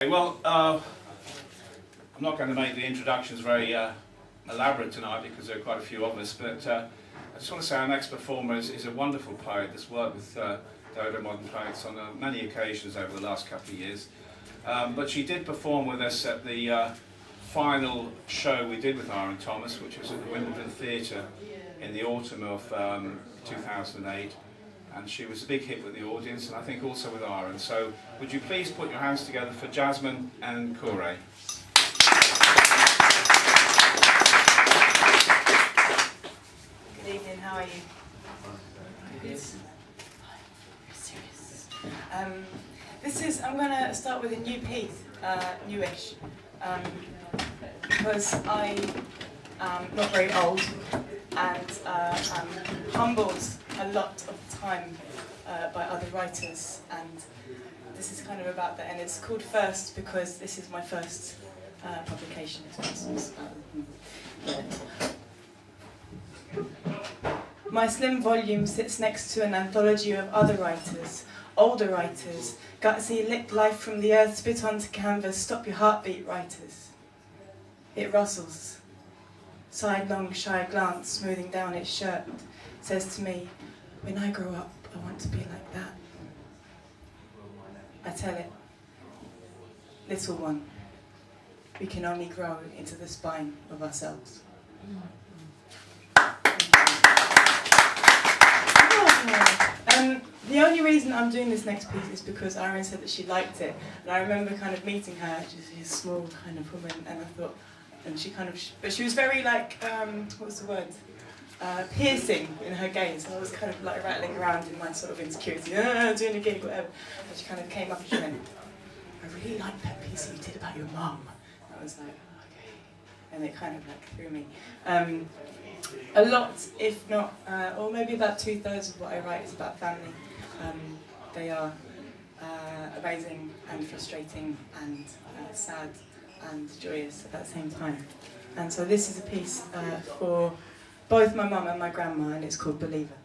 Well, I'm not going to make the introductions very elaborate tonight because there are quite a few of us, but I just want to say our next performer is a wonderful poet that's worked with Dodo Modern Poets on many occasions over the last couple of years. But she did perform with us at the final show we did with Aaron Thomas, which was at the Wimbledon Theatre in the autumn of 2008. And she was a big hit with the audience, and I think also with Aaron. So would you please put your hands together for Jasmine and Corey. Good evening, how are you? Good. Serious. I'm going to start with a new piece, newish, because I am not very old, and I'm humbled a lot of the time by other writers, and this is kind of about that, and it's called First because this is my first publication. My slim volume sits next to an anthology of other writers, older writers, gutsy, lick life from the earth, spit onto canvas, stop your heartbeat writers. It rustles. Sidelong, shy glance, smoothing down its shirt, says to me, when I grow up, I want to be like that. I tell it, little one, we can only grow into the spine of ourselves. The only reason I'm doing this next piece is because Irene said that she liked it, and I remember kind of meeting her. She's a small kind of woman, and I thought, and she kind of, but she was very like, what's the word? Piercing in her gaze. So I was kind of like rattling around in my sort of insecurity, doing a gig, whatever. And she kind of came up and she went, I really like that piece you did about your mum. I was like, oh, okay. And it kind of like threw me. A lot, if not, or maybe about 2/3 of what I write is about family. They are amazing and frustrating and sad and joyous at the same time. And so this is a piece for both my mum and my grandma, and it's called Believer.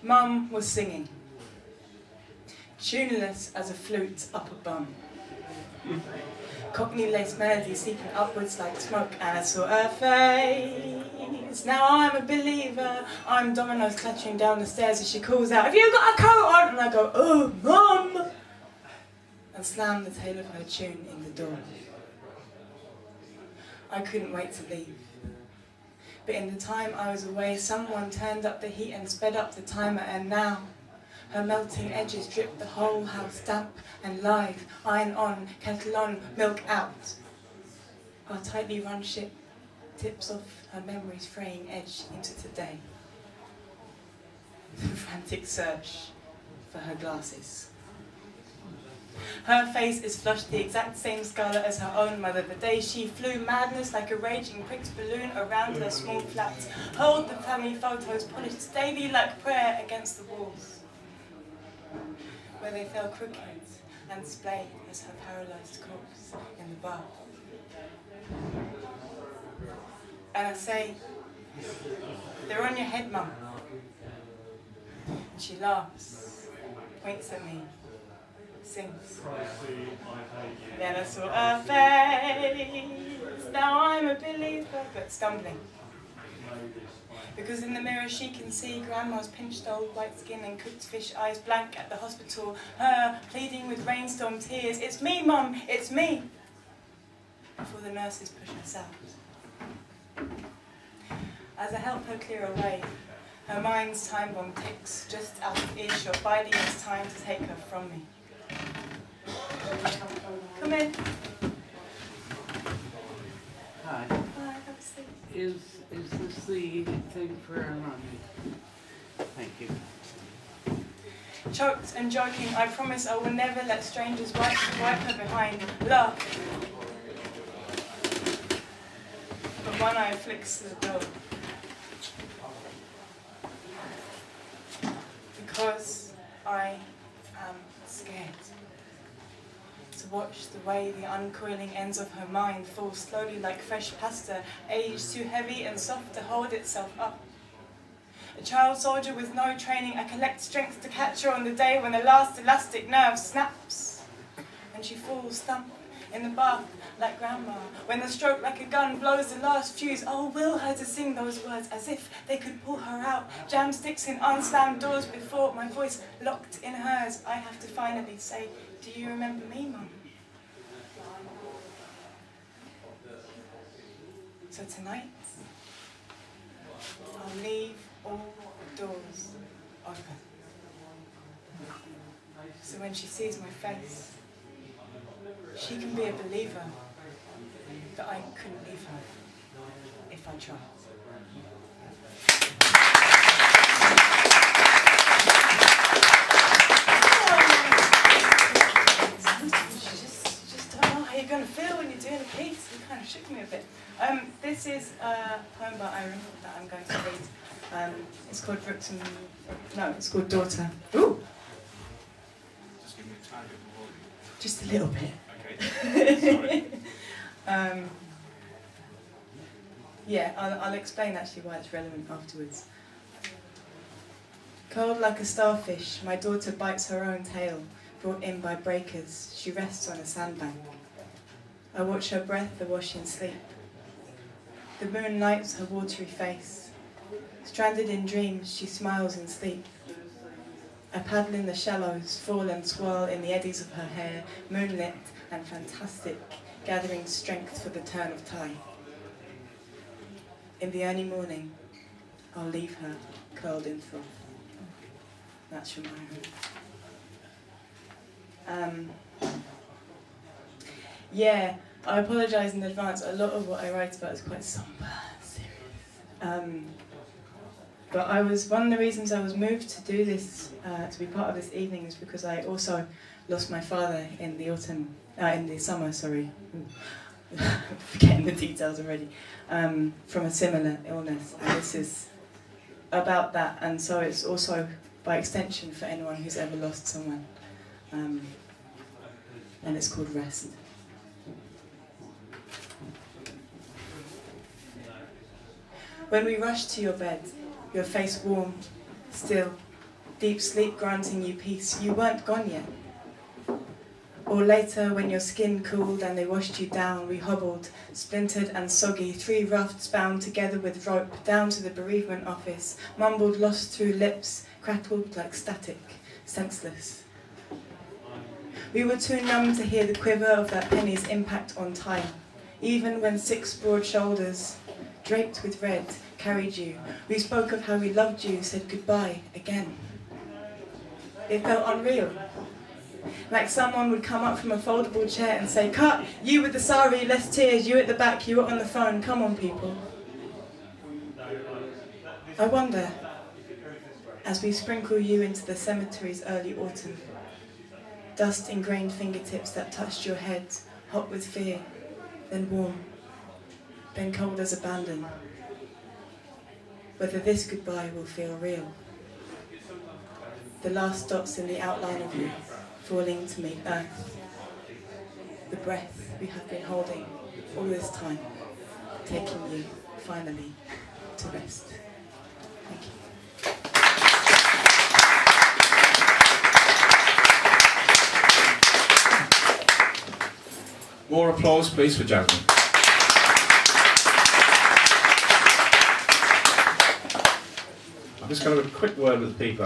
Mum was singing, tuneless as a flute up a bum. Cockney lace melody seeping upwards like smoke, and I saw her face. Now I'm a believer. I'm dominoes clattering down the stairs as she calls out, have you got a coat on? And I go, oh, Mum! And slam the tail of her tune in the door. I couldn't wait to leave. But in the time I was away, someone turned up the heat and sped up the timer, and now her melting edges drip the whole house damp and live. Iron on, kettle on, milk out. Our tightly run ship tips off her memory's fraying edge into today. The frantic search for her glasses. Her face is flushed the exact same scarlet as her own mother. The day she flew, madness like a raging pricked balloon around her small flat. Hold the family photos polished daily like prayer against the walls, where they fell crooked and splayed as her paralysed corpse in the bath. And I say, they're on your head, Mum. And she laughs, points at me, sings. Then I saw her face. Now I'm a believer, but stumbling. Because in the mirror she can see Grandma's pinched old white skin and cooked fish eyes blank at the hospital. Her pleading with rainstorm tears, it's me, Mum, it's me. Before the nurses push us out. As I help her clear away, her mind's time bomb ticks just out of earshot, biding its time to take her from me. Come in. Hi. Hi, have a seat. Is this the thing for Ronnie? Thank you. Choked and joking, I promise I will never let strangers wipe her behind. Laugh. But one eye flicks to the door. Because I am scared. To watch the way the uncoiling ends of her mind fall slowly like fresh pasta, aged too heavy and soft to hold itself up. A child soldier with no training, I collect strength to catch her on the day when the last elastic nerve snaps. And she falls thump in the bath like grandma. When the stroke like a gun blows the last fuse, I'll will her to sing those words as if they could pull her out. Jam sticks in unslammed doors before my voice locked in hers. I have to finally say, do you remember me, Mum? So tonight, I'll leave all doors open. So when she sees my face, she can be a believer that I couldn't leave her if I tried. You just don't know how you're going to feel when you're doing a piece. It kind of shook me a bit. This is a poem by Irene that I'm going to read. It's called it's called Daughter. Ooh! Just give me a tiny bit more. Just a little bit. Okay. Sorry. Yeah, I'll explain actually why it's relevant afterwards. Cold like a starfish, my daughter bites her own tail, brought in by breakers. She rests on a sandbank. I watch her breath awash in sleep. The moon lights her watery face. Stranded in dreams, she smiles in sleep. I paddle in the shallows, fall and swirl in the eddies of her hair, moonlit and fantastic, gathering strength for the turn of tide. In the early morning, I'll leave her curled in froth. That's from Iron. Yeah, I apologise in advance. A lot of what I write about is quite sombre, serious. But one of the reasons I was moved to do this, to be part of this evening, is because I also lost my father in the summer, sorry. Forgetting the details already, from a similar illness. And this is about that, and so it's also, by extension, for anyone who's ever lost someone. And it's called Rest. When we rushed to your bed, your face warm, still, deep sleep granting you peace, you weren't gone yet. Or later, when your skin cooled and they washed you down, we hobbled, splintered and soggy, 3 rafts bound together with rope, down to the bereavement office, mumbled lost through lips, crackled like static, senseless. We were too numb to hear the quiver of that penny's impact on time, even when 6 broad shoulders, draped with red, carried you. We spoke of how we loved you, said goodbye again. It felt unreal. Like someone would come up from a foldable chair and say, cut, you with the sari, less tears, you at the back, you were on the phone, come on people. I wonder, as we sprinkle you into the cemetery's early autumn, dust-ingrained fingertips that touched your head, hot with fear, then warm, then cold as abandon, whether this goodbye will feel real. The last dots in the outline of you, falling to meet earth. The breath we have been holding all this time, taking you, finally, to rest. Thank you. More applause, please, for Jasmine. I'm just going to have a quick word with the people